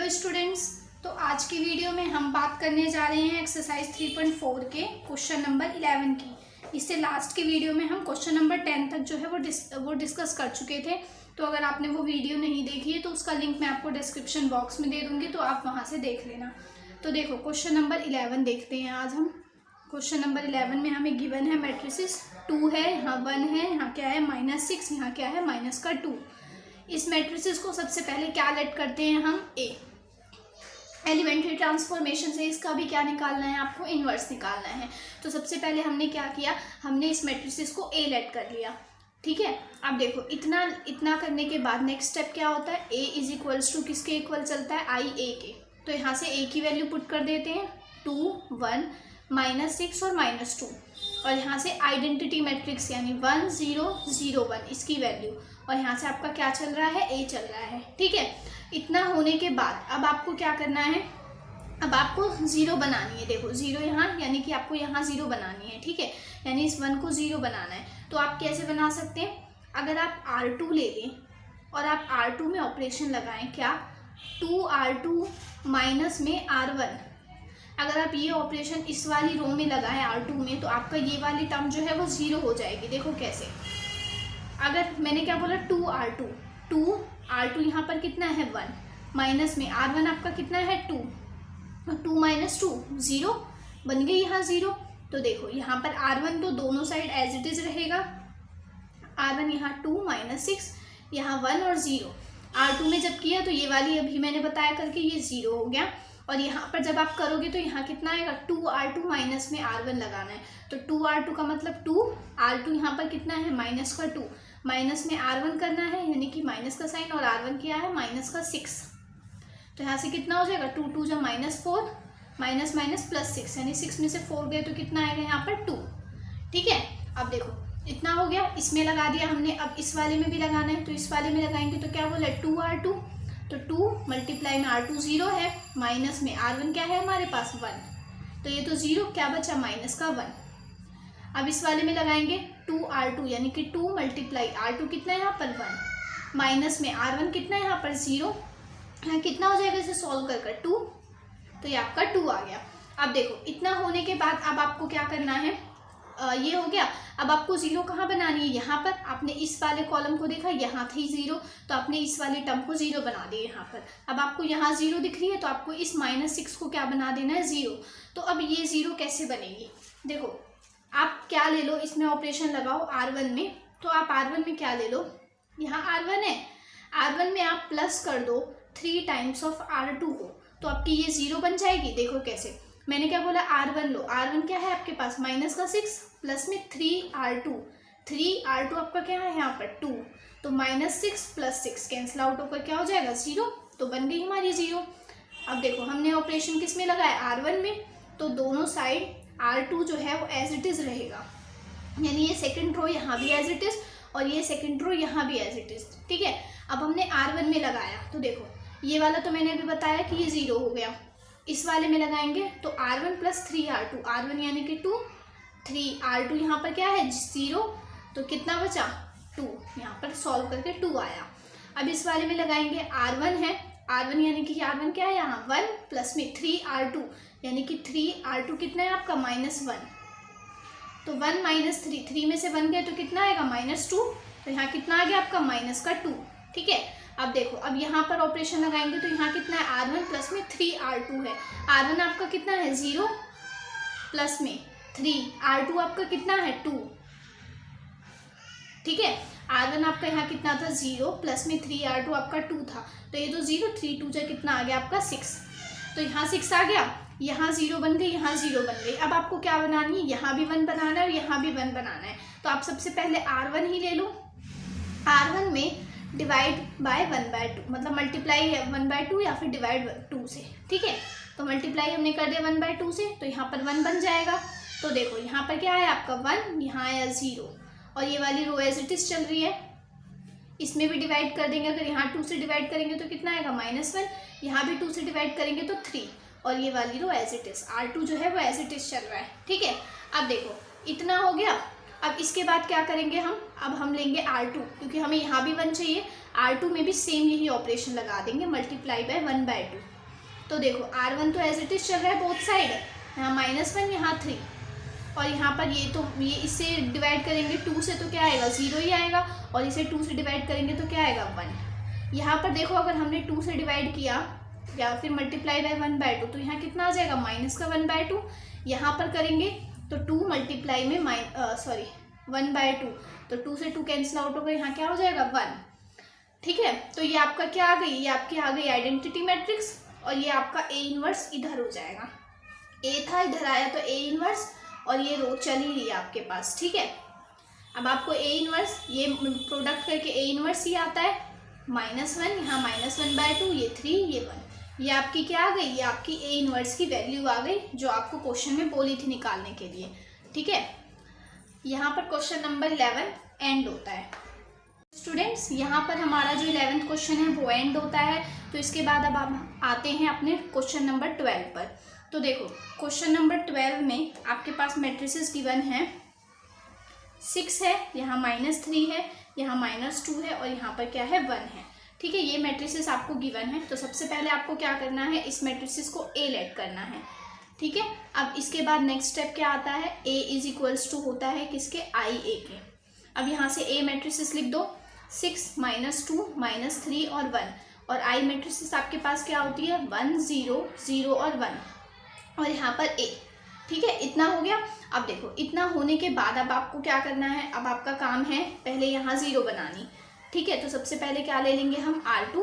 Students, तो आज की वीडियो में हम बात करने जा रहे हैं एक्सरसाइज 3.4 के क्वेश्चन नंबर 11 की। इससे लास्ट की वीडियो में हम क्वेश्चन नंबर 10 तक जो है वो डिस्कस कर चुके थे। तो अगर आपने वो वीडियो नहीं देखी है तो उसका लिंक मैं आपको डिस्क्रिप्शन बॉक्स में दे दूँगी, तो आप वहाँ से देख लेना। तो देखो क्वेश्चन नंबर 11 देखते हैं आज हम। क्वेश्चन नंबर 11 में हमें गिवन है मैट्रिसेस 2 है, यहाँ 1 है, यहाँ क्या है -6, यहाँ क्या है -2। इस मैट्रिसेस को सबसे पहले क्या लेट करते हैं हम ए। एलिमेंट्री ट्रांसफॉर्मेशन से इसका भी क्या निकालना है, आपको इन्वर्स निकालना है। तो सबसे पहले हमने क्या किया, हमने इस मैट्रिसेस को ए लेट कर लिया। ठीक है, अब देखो इतना करने के बाद नेक्स्ट स्टेप क्या होता है, ए इज इक्वल्स टू किसके इक्वल चलता है, आई ए के। तो यहाँ से ए की वैल्यू पुट कर देते हैं 2, 1, -6 और -2, और यहाँ से आइडेंटिटी मैट्रिक्स यानी 1 0 0 1 इसकी वैल्यू, और यहाँ से आपका क्या चल रहा है, ए चल रहा है। ठीक है, इतना होने के बाद अब आपको क्या करना है, अब आपको 0 बनानी है। देखो 0 यहाँ, यानी कि आपको यहाँ 0 बनानी है। ठीक है, यानी इस 1 को 0 बनाना है। तो आप कैसे बना सकते हैं, अगर आप R2 ले लें और आप R2 में ऑपरेशन लगाएं, क्या 2R2 माइनस में R1, अगर आप ये ऑपरेशन इस वाली रो में लगाएं R2 में, तो आपका ये वाली टर्म जो है वो 0 हो जाएगी। देखो कैसे, अगर मैंने क्या बोला 2R2 यहाँ पर कितना है 1, माइनस में R1 आपका कितना है 2, 2 - 2 0 बन गई यहाँ 0। तो देखो यहाँ पर R1 तो दोनों साइड एज इट इज रहेगा, R1 यहाँ 2 -6 यहाँ 1 और 0। R2 में जब किया तो ये वाली अभी मैंने बताया करके ये 0 हो गया, और यहाँ पर जब आप करोगे तो यहाँ कितना आएगा 2R2 माइनस में R1 लगाना है। तो 2R2 का मतलब 2, R2 यहाँ पर कितना है -2, माइनस में R1 करना है, यानी कि माइनस का साइन, और R1 क्या है -6। तो यहाँ से कितना हो जाएगा 2 2 जब -4, माइनस +6, यानी 6 में से 4 गए तो कितना आएगा यहाँ पर 2। ठीक है, अब देखो इतना हो गया, इसमें लगा दिया हमने। अब इस वाले में भी लगाना है, तो इस वाले में लगाएंगे तो क्या बोला 2R2, तो 2 मल्टीप्लाई में R2 0 है, माइनस में R1 क्या है हमारे पास 1, तो ये तो 0 क्या बचा -1। अब इस वाले में लगाएंगे 2R2, यानी कि 2 मल्टीप्लाई R2 कितना है यहाँ पर 1, माइनस में R1 कितना है यहाँ पर 0, यहाँ कितना हो जाएगा इसे सॉल्व कर 2, तो ये आपका 2 आ गया। अब देखो इतना होने के बाद अब आपको क्या करना है, ये हो गया। अब आपको 0 कहाँ बनानी है, यहाँ पर आपने इस वाले कॉलम को देखा, यहाँ थी 0, तो आपने इस वाले टर्म को 0 बना दिया यहाँ पर। अब आपको यहाँ 0 दिख रही है, तो आपको इस -6 को क्या बना देना है 0। तो अब ये 0 कैसे बनेगी, देखो आप क्या ले लो, इसमें ऑपरेशन लगाओ R1 में। तो आप R1 में क्या ले लो, यहाँ R1 है, R1 में आप प्लस कर दो 3 टाइम्स ऑफ R2 को, तो आपकी ये 0 बन जाएगी। देखो कैसे, मैंने क्या बोला R1 लो, R1 क्या है आपके पास -6 प्लस में 3R2, 3R2 आपका क्या है यहाँ पर 2, तो -6 + 6 कैंसिल आउट होकर क्या हो जाएगा 0, तो बन गई हमारी 0। अब देखो हमने ऑपरेशन किस में लगाया, R1 में, तो दोनों साइड R2 जो है वो एज इट इज़ रहेगा, यानी ये सेकंड रो यहाँ भी एज इट इज़ और ये सेकंड रो यहाँ भी एज इट इज़। ठीक है, अब हमने R1 में लगाया, तो देखो ये वाला तो मैंने अभी बताया कि ये 0 हो गया। इस वाले में लगाएंगे तो R1 + 3R2, R1 यानी कि 2, 3R2 यहाँ पर क्या है 0, तो कितना बचा 2, यहाँ पर सॉल्व करके 2 आया। अब इस वाले में लगाएंगे R1 है, R1 यानी कि R1 क्या है यहाँ 1 प्लस में 3R2, यानी कि 3R2 कितना है आपका -1, तो 1 - 3, 3 में से 1 गए तो कितना आएगा -2, तो यहाँ कितना आ गया आपका -2। ठीक है, अब देखो अब यहाँ पर ऑपरेशन लगाएंगे तो यहाँ कितना है R1 प्लस में 3R2 है, R1 आपका कितना है 0 प्लस में 3R2 आपका कितना है 2। ठीक है, R1 आपका यहाँ कितना था 0 प्लस में 3R2 आपका 2 था, तो ये तो 0, 3 2 जा कितना आ गया आपका 6, तो यहाँ 6 आ गया, यहाँ 0 बन गई, यहाँ 0 बन गई। अब आपको क्या बनानी है, यहाँ भी 1 बनाना है और यहाँ भी 1 बनाना है। तो आप सबसे पहले R1 ही ले लो, R1 में डिवाइड बाय 1/2, मतलब मल्टीप्लाई 1/2 या फिर डिवाइड 2 से। ठीक है, तो मल्टीप्लाई हमने कर दिया 1/2 से, तो यहाँ पर 1 बन जाएगा। तो देखो यहाँ पर क्या है आपका 1, यहाँ आया 0, और ये वाली रो एज इट इज चल रही है, इसमें भी डिवाइड कर देंगे। अगर यहाँ 2 से डिवाइड करेंगे तो कितना आएगा -1, यहाँ भी 2 से डिवाइड करेंगे तो 3, और ये वाली रो एज इट इज, R2 जो है वो एज इट इज चल रहा है। ठीक है, अब देखो इतना हो गया। अब इसके बाद क्या करेंगे हम, अब हम लेंगे R2, क्योंकि हमें यहाँ भी 1 चाहिए, R2 में भी सेम यही ऑपरेशन लगा देंगे, मल्टीप्लाई बाय 1/2। तो देखो R1 तो एज इट इज चल रहा है बोथ साइड, यहाँ -1 यहाँ 3, और यहाँ पर ये इससे डिवाइड करेंगे 2 से तो क्या आएगा 0 ही आएगा, और इसे 2 से डिवाइड करेंगे तो क्या आएगा 1। यहाँ पर देखो अगर हमने 2 से डिवाइड किया या फिर मल्टीप्लाई बाय 1/2 तो यहाँ कितना आ जाएगा -1/2। यहाँ पर करेंगे तो 2 मल्टीप्लाई में 1/2, तो 2 से 2 कैंसिल आउट होगा, यहाँ क्या हो जाएगा 1। ठीक है, तो ये आपका क्या आ गई, ये आपकी आ गई आइडेंटिटी मैट्रिक्स, और ये आपका A इनवर्स इधर हो जाएगा। A था इधर आया तो A इनवर्स, और ये रो चल ही रही है आपके पास। ठीक है, अब आपको A इनवर्स ये प्रोडक्ट करके A इनवर्स ही आता है -1, यहाँ -1/2, ये 3, ये 1, ये आपकी क्या आ गई, ये आपकी A इनवर्स की वैल्यू आ गई जो आपको क्वेश्चन में बोली थी निकालने के लिए। ठीक है, यहाँ पर क्वेश्चन नंबर 11 एंड होता है। स्टूडेंट्स यहाँ पर हमारा जो 11th क्वेश्चन है वो एंड होता है। तो इसके बाद अब हम आते हैं अपने क्वेश्चन नंबर 12 पर। तो देखो क्वेश्चन नंबर 12 में आपके पास मैट्रिसेस गिवन है 6 है, यहाँ -3 है, यहाँ -2 है, और यहाँ पर क्या है 1 है। ठीक है, ये मैट्रिसेस आपको गिवन है। तो सबसे पहले आपको क्या करना है, इस मैट्रिसेस को A लेट करना है। ठीक है, अब इसके बाद नेक्स्ट स्टेप क्या आता है, A = होता है किसके, IA के। अब यहाँ से A मैट्रिसेस लिख दो, 6 -2 -3 और 1, और I मैट्रिसेस आपके पास क्या होती है 1 0 0 और 1, और यहाँ पर A। ठीक है, इतना हो गया। अब देखो इतना होने के बाद अब आपको क्या करना है, अब आपका काम है पहले यहाँ 0 बनानी। ठीक है, तो सबसे पहले क्या ले लेंगे हम R2,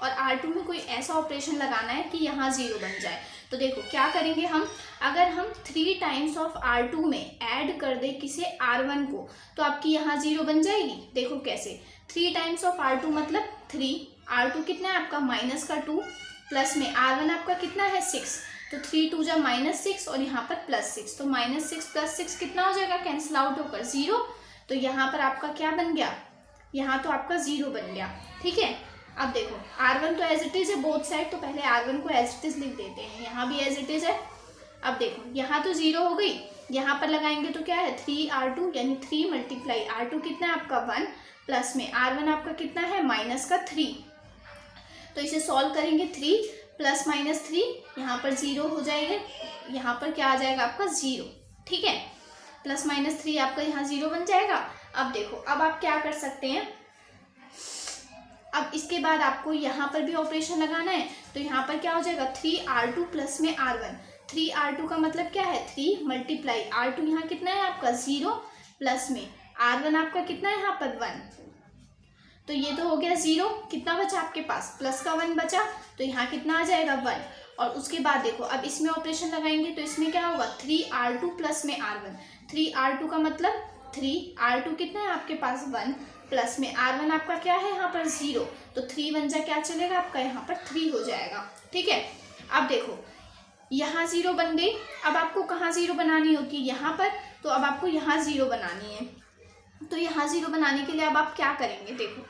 और R2 में कोई ऐसा ऑपरेशन लगाना है कि यहाँ 0 बन जाए। तो देखो क्या करेंगे हम, अगर हम 3 टाइम्स ऑफ R2 में ऐड कर दे किसे R1 को, तो आपकी यहाँ 0 बन जाएगी। देखो कैसे, 3 टाइम्स ऑफ R2 मतलब 3, R2 कितना है आपका -2, प्लस में R1 आपका कितना है 6, तो 3 2 जा -6, और यहाँ पर +6, तो -6 + 6 कितना हो जाएगा, कैंसिल आउट होकर 0। तो यहाँ पर आपका क्या बन गया, यहाँ तो आपका 0 बन गया। ठीक है, अब देखो R1 तो एज इट इज है बोथ साइड, तो पहले R1 को एज इट इज लिख देते हैं, यहाँ भी एज इट इज है। अब देखो यहाँ तो 0 हो गई, यहाँ पर लगाएंगे तो क्या है 3R2, यानी 3 मल्टीप्लाई R2 कितना है आपका 1, प्लस में R1 आपका कितना है -3। तो इसे सॉल्व करेंगे, 3 + -3 यहाँ पर 0 हो जाएगा, यहाँ पर क्या आ जाएगा आपका 0। ठीक है, + -3 आपका यहाँ 0 बन जाएगा। अब देखो अब आप क्या कर सकते हैं, अब इसके बाद आपको यहाँ पर भी ऑपरेशन लगाना है। तो यहाँ पर क्या हो जाएगा 3R2 प्लस में R1, 3R2 का मतलब क्या है 3 मल्टीप्लाई R2 यहाँ कितना है आपका 0, प्लस में R1 आपका कितना है यहाँ पर 1, तो ये तो हो गया 0। कितना बचा आपके पास, प्लस का 1 बचा, तो यहाँ कितना आ जाएगा 1। और उसके बाद देखो अब इसमें ऑपरेशन लगाएंगे तो इसमें क्या होगा 3R2 प्लस में R1, 3R2 का मतलब 3R2 कितना है आपके पास 1, प्लस में R1 आपका क्या है यहाँ पर 0, तो 3 बन जा क्या चलेगा आपका यहाँ पर 3 हो जाएगा। ठीक है, अब देखो यहाँ 0 बन गई, अब आपको कहाँ 0 बनानी होती है यहाँ पर, तो अब आपको यहाँ 0 बनानी है। तो यहाँ 0 बनाने के लिए अब आप क्या करेंगे, देखो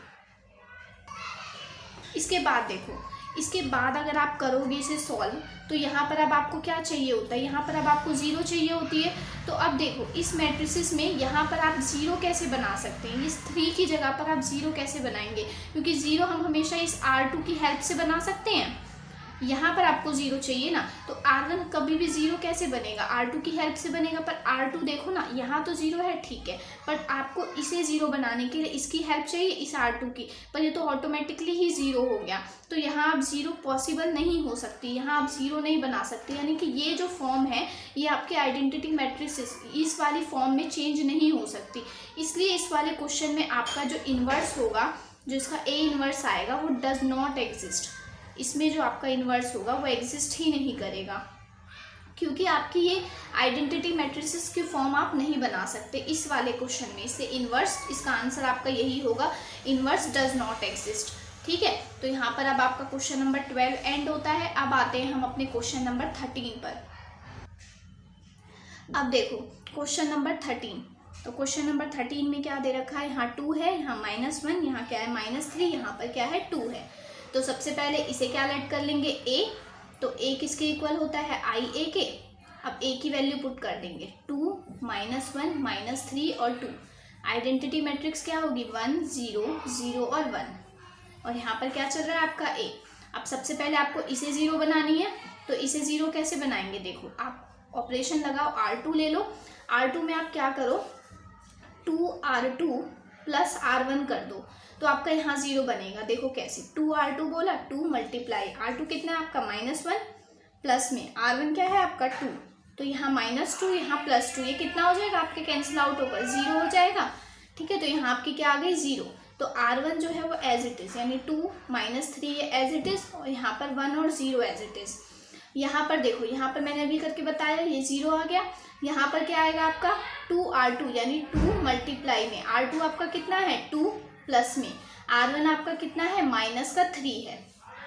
इसके बाद देखो इसके बाद अगर आप करोगे इसे सॉल्व, तो यहाँ पर अब आपको क्या चाहिए होता है, यहाँ पर अब आपको 0 चाहिए होती है। तो अब देखो इस मैट्रिसेस में यहाँ पर आप 0 कैसे बना सकते हैं, इस 3 की जगह पर आप 0 कैसे बनाएंगे, क्योंकि 0 हम हमेशा इस R2 की हेल्प से बना सकते हैं। यहाँ पर आपको 0 चाहिए ना, तो R1 कभी भी 0 कैसे बनेगा, R2 की हेल्प से बनेगा। पर R2 देखो ना यहाँ तो 0 है ठीक है, बट आपको इसे 0 बनाने के लिए इसकी हेल्प चाहिए इस R2 की, पर ये तो ऑटोमेटिकली ही 0 हो गया। तो यहाँ आप 0 पॉसिबल नहीं हो सकती, यहाँ आप 0 नहीं बना सकते, यानी कि ये जो फॉर्म है ये आपके आइडेंटिटी मैट्रिसेस इस वाली फॉर्म में चेंज नहीं हो सकती। इसलिए इस वाले क्वेश्चन में आपका जो इन्वर्स होगा, जो इसका A इन्वर्स आएगा वो डज नॉट एग्जिस्ट। इसमें जो आपका इन्वर्स होगा वो एग्जिस्ट ही नहीं करेगा, क्योंकि आपकी ये आइडेंटिटी मैट्रिसेस की फॉर्म आप नहीं बना सकते इस वाले क्वेश्चन में। इससे इन्वर्स, इसका आंसर आपका यही होगा, इन्वर्स डज नॉट एग्जिस्ट। ठीक है, तो यहाँ पर अब आपका क्वेश्चन नंबर 12 एंड होता है। अब आते हैं हम अपने क्वेश्चन नंबर 13 पर। अब देखो क्वेश्चन नंबर 13, तो क्वेश्चन नंबर 13 में क्या दे रखा है, यहाँ 2 है, यहाँ -1, यहाँ क्या है -3, यहाँ पर क्या है 2 है। तो सबसे पहले इसे क्या लेट कर लेंगे A, तो A किसके इक्वल होता है IA के। अब A की वैल्यू पुट कर देंगे 2 -1 -3 और 2। आइडेंटिटी मैट्रिक्स क्या होगी 1 0 0 और 1, और यहाँ पर क्या चल रहा है आपका A। अब सबसे पहले आपको इसे 0 बनानी है, तो इसे 0 कैसे बनाएंगे, देखो आप ऑपरेशन लगाओ, R2 ले लो। R2 में आप क्या करो, 2R2 प्लस R1 कर दो, तो आपका यहाँ 0 बनेगा। देखो कैसे, 2R2 बोला, 2 मल्टीप्लाई R2 कितना है आपका -1, प्लस में R1 क्या है आपका 2, तो यहाँ -2 यहाँ +2, ये कितना हो जाएगा आपके कैंसिल आउट होकर 0 हो जाएगा। ठीक है, तो यहाँ आपकी क्या आ गई 0। तो R1 जो है वो एज इट इज़, यानी 2 -3 ये एज इट इज़, और यहाँ पर 1 और 0 एज इट इज़। यहाँ पर देखो, यहाँ पर मैंने अभी करके बताया ये 0 आ गया। यहाँ पर क्या आएगा आपका 2R2, यानी 2 मल्टीप्लाई में R2 आपका कितना है 2, प्लस में R1 आपका कितना है -3 है।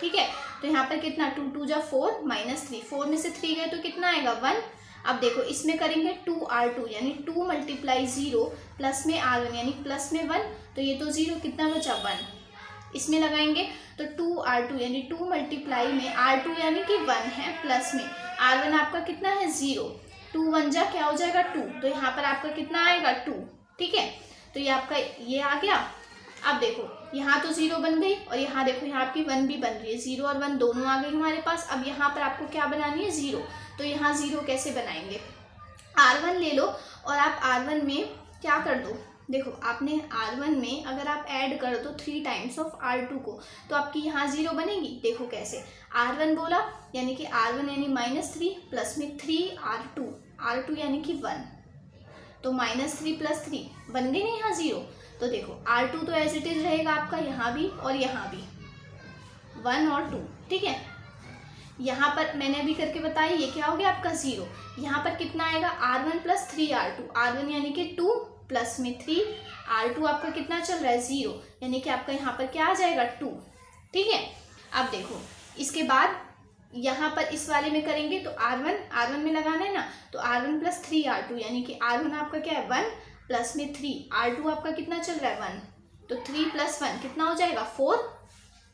ठीक है, तो यहाँ पर कितना 2 2 जा 4 -3, 4 में से 3 गए तो कितना आएगा 1। अब देखो इसमें करेंगे 2R2 यानी 2 मल्टीप्लाई 0 प्लस में R1 यानी प्लस में 1, तो ये तो 0, कितना बचा 1। इसमें लगाएंगे तो 2R2 यानी 2 मल्टीप्लाई में R2 यानी कि 1 है, प्लस में R1 आपका कितना है 0, 2 1 जा क्या हो जाएगा 2, तो यहाँ पर आपका कितना आएगा 2। ठीक है, तो ये आपका ये आ गया। अब देखो यहाँ तो 0 बन गई, और यहाँ देखो यहाँ आपकी 1 भी बन रही है, 0 और 1 दोनों आ गई हमारे पास। अब यहाँ पर आपको क्या बनानी है 0, तो यहाँ 0 कैसे बनाएंगे, R1 ले लो और आप R1 में क्या कर दो, देखो आपने R1 में अगर आप ऐड कर दो 3 टाइम्स ऑफ R2 को, तो आपकी यहाँ 0 बनेगी। देखो कैसे, R1 बोला यानी कि R1 यानी -3 प्लस में 3R2, R2 यानी कि 1, तो -3 + 3 बन गई नहीं यहाँ 0। तो देखो R2 तो एज इट इज रहेगा आपका यहाँ भी और यहाँ भी 1 और 2। ठीक है, यहाँ पर मैंने अभी करके बताया ये क्या हो गया आपका 0। यहाँ पर कितना आएगा R1 + 3R2, R1 यानी कि 2 प्लस में 3, R2 आपका कितना चल रहा है 0, यानी कि आपका यहाँ पर क्या आ जाएगा 2। ठीक है, अब देखो इसके बाद यहाँ पर इस वाले में करेंगे तो R1 में लगाना है ना, तो R1 + 3R2 यानी कि R1 आपका क्या है 1 प्लस में 3, R2 आपका कितना चल रहा है 1, तो 3 + 1 कितना हो जाएगा 4,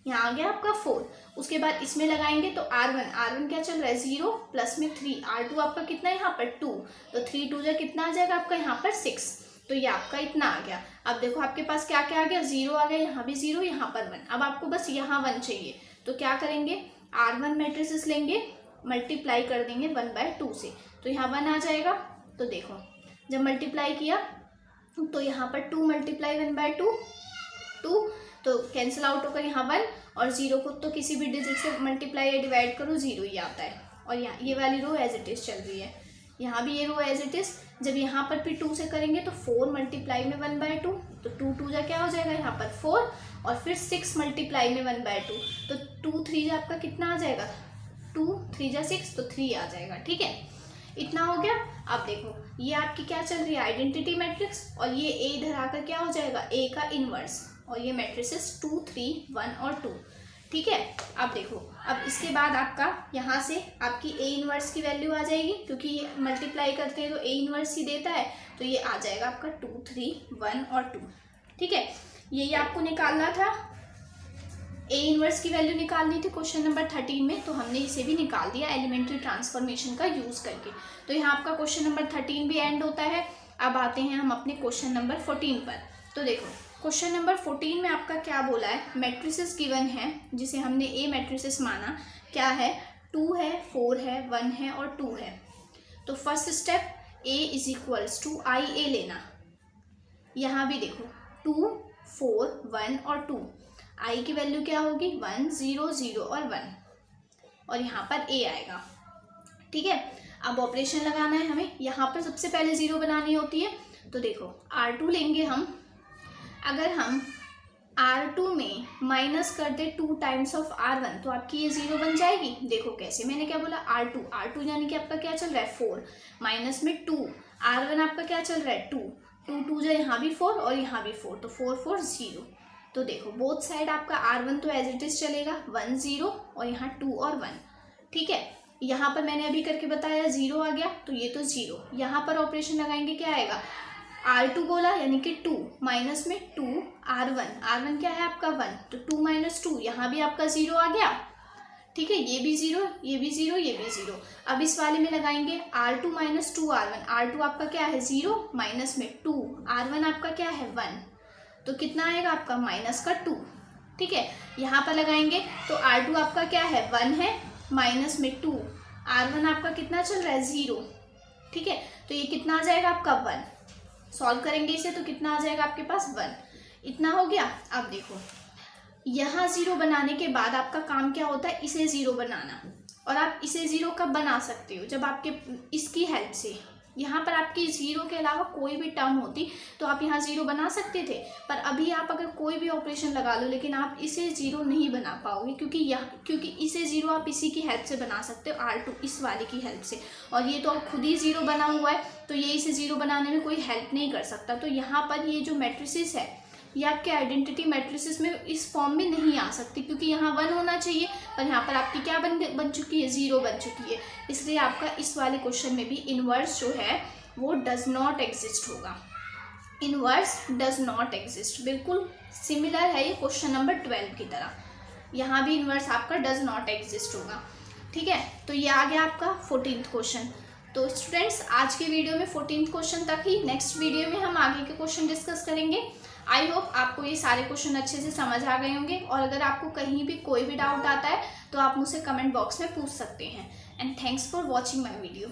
यहाँ आ गया आपका 4। उसके बाद इसमें लगाएंगे तो R1 क्या चल रहा है 0 प्लस में 3, R2 आपका कितना है यहाँ पर 2, तो 3 2 जा कितना आ जाएगा आपका यहाँ पर 6, तो ये आपका इतना आ गया। अब देखो आपके पास क्या क्या आ गया, 0 आ गया, यहाँ भी 0, यहाँ पर 1। अब आपको बस यहाँ 1 चाहिए, तो क्या करेंगे R1 मैट्रिसेस लेंगे, मल्टीप्लाई कर देंगे 1/2 से, तो यहाँ 1 आ जाएगा। तो देखो जब मल्टीप्लाई किया तो यहाँ पर 2 मल्टीप्लाई 1/2 2, तो कैंसिल आउट होकर यहाँ 1, और 0 को तो किसी भी डिजिट से मल्टीप्लाई या डिवाइड करो 0 ही आता है। और यहाँ ये वाली रो एज इट इज़ चल रही है, यहाँ भी ये रो एज इट इज़। जब यहाँ पर भी 2 से करेंगे तो 4 मल्टीप्लाई में 1/2, तो 2 2 जा क्या हो जाएगा यहाँ पर 4, और फिर 6 मल्टीप्लाई में 1/2, तो 2 3 जा आपका कितना आ जाएगा 2 3 जा 6, तो 3 आ जाएगा। ठीक है, इतना हो गया। अब देखो ये आपकी क्या चल रही है आइडेंटिटी मैट्रिक्स, और ये ए इधर आकर क्या हो जाएगा ए का इन्वर्स, और ये मैट्रिसेस 2 3 1 और 2। ठीक है, अब देखो अब इसके बाद आपका यहाँ से आपकी ए इन्वर्स की वैल्यू आ जाएगी, क्योंकि ये मल्टीप्लाई करते हैं तो ए इन्वर्स ही देता है, तो ये आ जाएगा आपका 2 3 1 और 2। ठीक है, यही आपको निकालना था, ए इन्वर्स की वैल्यू निकालनी थी क्वेश्चन नंबर 13 में, तो हमने इसे भी निकाल दिया एलिमेंट्री ट्रांसफॉर्मेशन का यूज़ करके। तो यहाँ आपका क्वेश्चन नंबर 13 भी एंड होता है। अब आते हैं हम अपने क्वेश्चन नंबर 14 पर। तो देखो क्वेश्चन नंबर 14 में आपका क्या बोला है, मैट्रिसेस गिवन है जिसे हमने ए मैट्रिसेस माना, क्या है 2 है 4 है 1 है और 2 है। तो फर्स्ट स्टेप ए = आई ए लेना, यहाँ भी देखो 2 4 1 और 2, आई की वैल्यू क्या होगी 1 0 0 और 1, और यहाँ पर ए आएगा। ठीक है, अब ऑपरेशन लगाना है हमें, यहाँ पर सबसे पहले 0 बनानी होती है। तो देखो R2 लेंगे हम, अगर हम R2 में माइनस कर दे 2 टाइम्स ऑफ R1 तो आपकी ये 0 बन जाएगी। देखो कैसे, मैंने क्या बोला R2 यानी कि आपका क्या चल रहा है 4, माइनस में 2, R1 आपका क्या चल रहा है 2 2 2 जो यहाँ भी 4 और यहाँ भी 4, तो 4 4 0। तो देखो बोथ साइड आपका R1 तो एज इट इज चलेगा 1 0 और यहाँ 2 और 1। ठीक है, यहाँ पर मैंने अभी करके बताया 0 आ गया, तो ये तो 0, यहाँ पर ऑपरेशन लगाएंगे क्या आएगा R2 बोला यानी कि 2, माइनस में 2 R1 क्या है आपका 1, तो 2 - 2, यहाँ भी आपका 0 आ गया। ठीक है, ये भी 0 ये भी 0 ये भी 0। अब इस वाले में लगाएंगे R2 - 2 R1, R2 आपका क्या है 0, माइनस में 2 R1 आपका क्या है 1, तो कितना आएगा आपका -2। ठीक है, यहाँ पर लगाएंगे तो R2 आपका क्या है 1 है, माइनस में 2, R1 आपका कितना चल रहा है 0, ठीक है, तो ये कितना आ जाएगा आपका 1। सॉल्व करेंगे इसे तो कितना आ जाएगा आपके पास 1, इतना हो गया। अब देखो यहाँ 0 बनाने के बाद आपका काम क्या होता है, इसे 0 बनाना। और आप इसे 0 कब बना सकते हो, जब आपके इसकी हेल्प से, यहाँ पर आपकी 0 के अलावा कोई भी टर्म होती तो आप यहाँ 0 बना सकते थे, पर अभी आप अगर कोई भी ऑपरेशन लगा लो लेकिन आप इसे 0 नहीं बना पाओगे, क्योंकि इसे 0 आप इसी की हेल्प से बना सकते हो, R2 इस वाले की हेल्प से, और ये तो खुद ही 0 बना हुआ है तो ये इसे 0 बनाने में कोई हेल्प नहीं कर सकता। तो यहाँ पर ये जो मैट्रिसेस है ये आपके आइडेंटिटी मैट्रिसेस में इस फॉर्म में नहीं आ सकती, क्योंकि यहाँ 1 होना चाहिए, पर यहाँ पर आपकी क्या बन चुकी है 0 बन चुकी है, इसलिए आपका इस वाले क्वेश्चन में भी इनवर्स जो है वो डज नॉट एग्जिस्ट होगा। इनवर्स डज नॉट एग्जिस्ट, बिल्कुल सिमिलर है ये क्वेश्चन नंबर 12 की तरह, यहाँ भी इनवर्स आपका डज नॉट एग्जिस्ट होगा। ठीक है, तो ये आ गया आपका 14th क्वेश्चन। तो स्टूडेंट्स आज के वीडियो में 14th क्वेश्चन तक ही, नेक्स्ट वीडियो में हम आगे के क्वेश्चन डिस्कस करेंगे। आई होप आपको ये सारे क्वेश्चन अच्छे से समझ आ गए होंगे, और अगर आपको कहीं भी कोई भी डाउट आता है तो आप मुझसे कमेंट बॉक्स में पूछ सकते हैं। And thanks for watching my video.